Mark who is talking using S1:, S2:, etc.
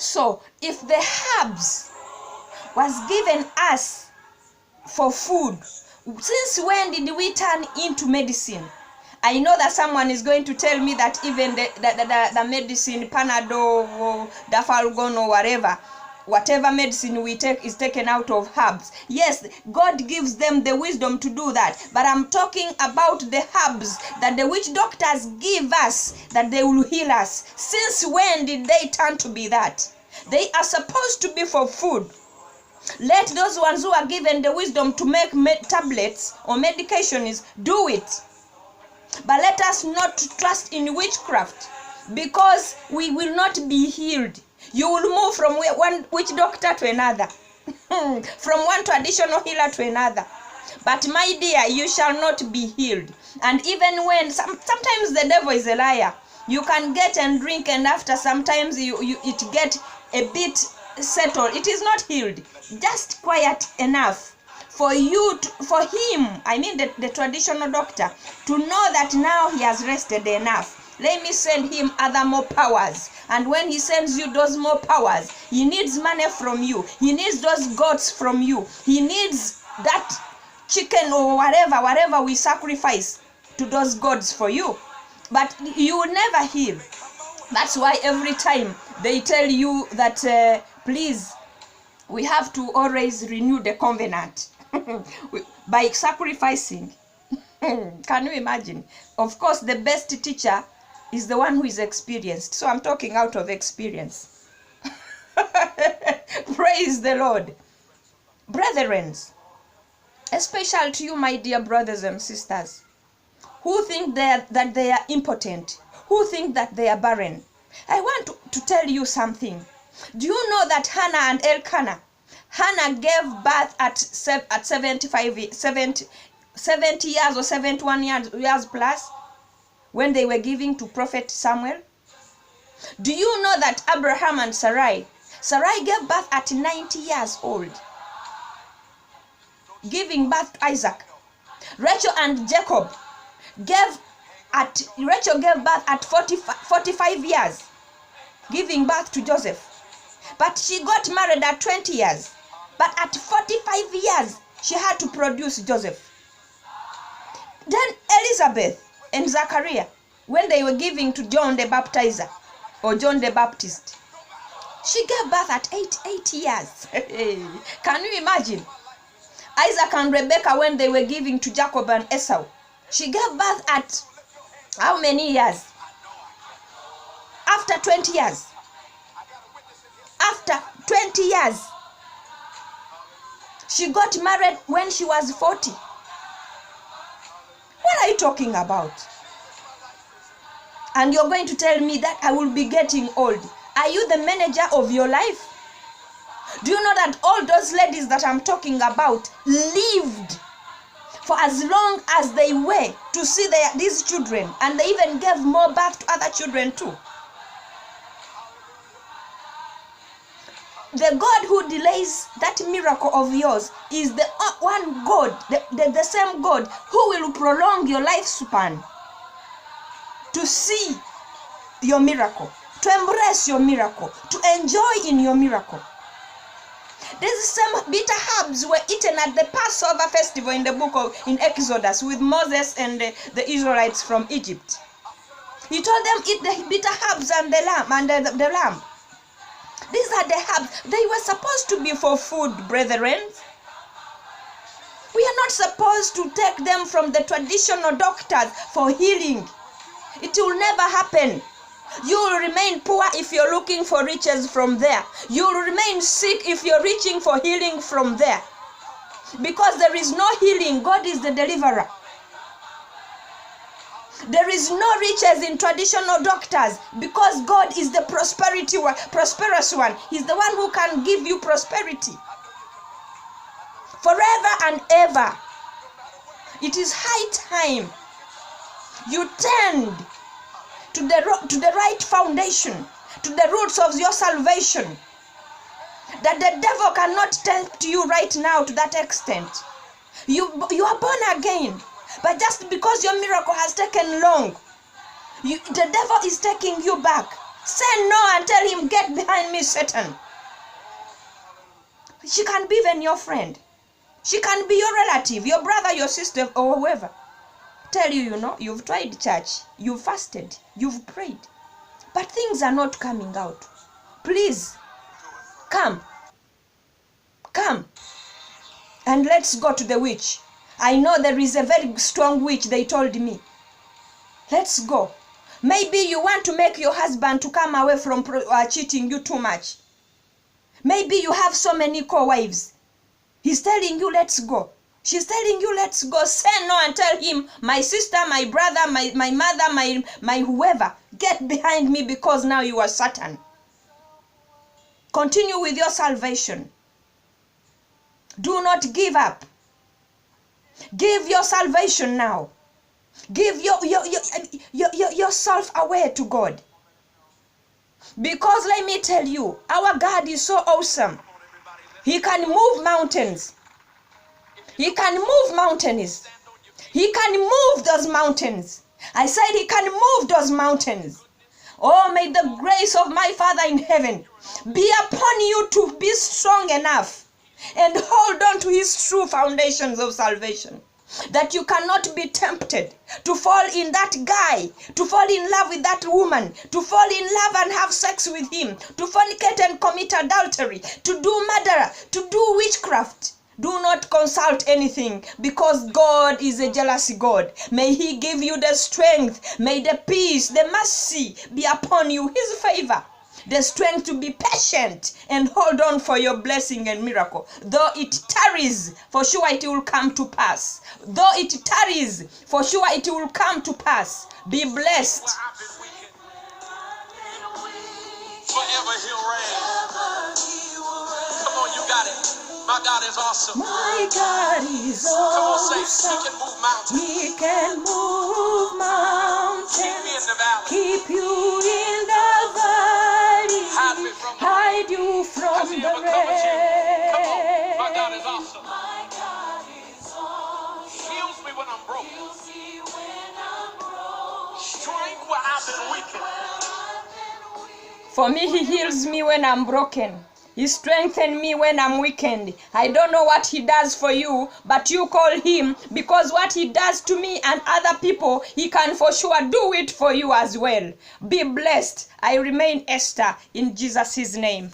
S1: So if the herbs was given us for food, since when did we turn into medicine? I know that someone is going to tell me that even the medicine, Panadol or Dafalgon or whatever medicine we take is taken out of herbs. Yes, God gives them the wisdom to do that. But I'm talking about the herbs that the witch doctors give us, that they will heal us. Since when did they turn to be that? They are supposed to be for food. Let those ones who are given the wisdom to make tablets or medications do it. But let us not trust in witchcraft, because we will not be healed. You will move from one witch doctor to another, from one traditional healer to another. But my dear, you shall not be healed. And even when sometimes the devil is a liar, you can get and drink, and after sometimes it get a bit settled. It is not healed, just quiet enough for you for him, I mean the traditional doctor, to know that now he has rested enough. Let me send him other more powers. And when he sends you those more powers, he needs money from you, he needs those goats from you, he needs that chicken or whatever we sacrifice to those gods for you. But you will never heal. That's why every time they tell you that please, we have to always renew the covenant by sacrificing. Can you imagine? Of course, the best teacher is the one who is experienced. So I'm talking out of experience. Praise the Lord. Brethren, especially to you, my dear brothers and sisters, who think that they are impotent, who think that they are barren, I want to tell you something. Do you know that Hannah and Elkanah, Hannah gave birth at 70 years or 71 years plus, when they were giving to prophet Samuel? Do you know that Abraham and Sarai gave birth at 90 years old, giving birth to Isaac? Rachel and Jacob Rachel gave birth at 45 years, giving birth to Joseph. But she got married at 20 years. But at 45 years, she had to produce Joseph. Then Elizabeth and Zachariah, when they were giving to John the Baptizer, or John the Baptist, she gave birth at 80 years. Can you imagine? Isaac and Rebekah, when they were giving to Jacob and Esau, she gave birth at how many years? After 20 years. After 20 years. She got married when she was 40. What are you talking about? And you're going to tell me that I will be getting old. Are you the manager of your life? Do you know that all those ladies that I'm talking about lived for as long as they were to see these children, and they even gave more birth to other children too? The God who delays that miracle of yours is the one God, the same God who will prolong your lifespan to see your miracle, to embrace your miracle, to enjoy in your miracle. These same bitter herbs were eaten at the Passover festival in Exodus with Moses and the Israelites from Egypt. He told them, eat the bitter herbs and the lamb. These are the herbs. They were supposed to be for food, brethren. We are not supposed to take them from the traditional doctors for healing. It will never happen. You will remain poor if you're looking for riches from there. You will remain sick if you're reaching for healing from there. Because there is no healing. God is the deliverer. There is no riches in traditional doctors, because God is the prosperous one. He's the one who can give you prosperity forever and ever. It is high time you tend to the right foundation, to the roots of your salvation, that the devil cannot tempt you right now to that extent. You are born again, but just because your miracle has taken long, the devil is taking you back. Say no and tell him, get behind me, Satan. She can be even your friend. She can be your relative, your brother, your sister, or whoever. Tell you, you've tried church, you've fasted, you've prayed, but things are not coming out. Please, come, and let's go to the witch. I know there is a very strong witch, they told me. Let's go. Maybe you want to make your husband to come away from cheating you too much. Maybe you have so many co-wives. He's telling you, let's go. She's telling you, let's go. Say no and tell him, my sister, my brother, my mother, my whoever, get behind me, because now you are Satan. Continue with your salvation. Do not give up. Give your salvation now. Give yourself away to God. Because let me tell you, our God is so awesome. He can move mountains. He can move mountains. He can move those mountains. I said he can move those mountains. Oh, may the grace of my Father in heaven be upon you to be strong enough and hold on to his true foundations of salvation, that you cannot be tempted to fall in that guy, to fall in love with that woman, to fall in love and have sex with him, to fornicate and commit adultery, to do murder, to do witchcraft. Do not consult anything, because God is a jealous God. May he give you the strength, may the peace, the mercy be upon you, his favor, the strength to be patient and hold on for your blessing and miracle. Though it tarries, for sure it will come to pass. Though it tarries, for sure it will come to pass. Be blessed.
S2: Forever he'll reign. Come on, you got it. My God is awesome.
S1: My God is awesome.
S2: Come on, say, he can move mountains.
S1: He can move mountains.
S2: Keep me in the valley.
S1: Keep you in the valley.
S2: Hide you from
S1: Has
S2: the
S1: the
S2: rain.
S1: rain.
S2: Come on, my God is awesome.
S3: My God is awesome.
S2: Heals me when I'm broken.
S3: Heals me when I'm broken.
S2: Strength where I've been weakened.
S1: For me, he heals me when I'm broken. He strengthens me when I'm weakened. I don't know what he does for you, but you call him, because what he does to me and other people, he can for sure do it for you as well. Be blessed. I remain Esther in Jesus' name.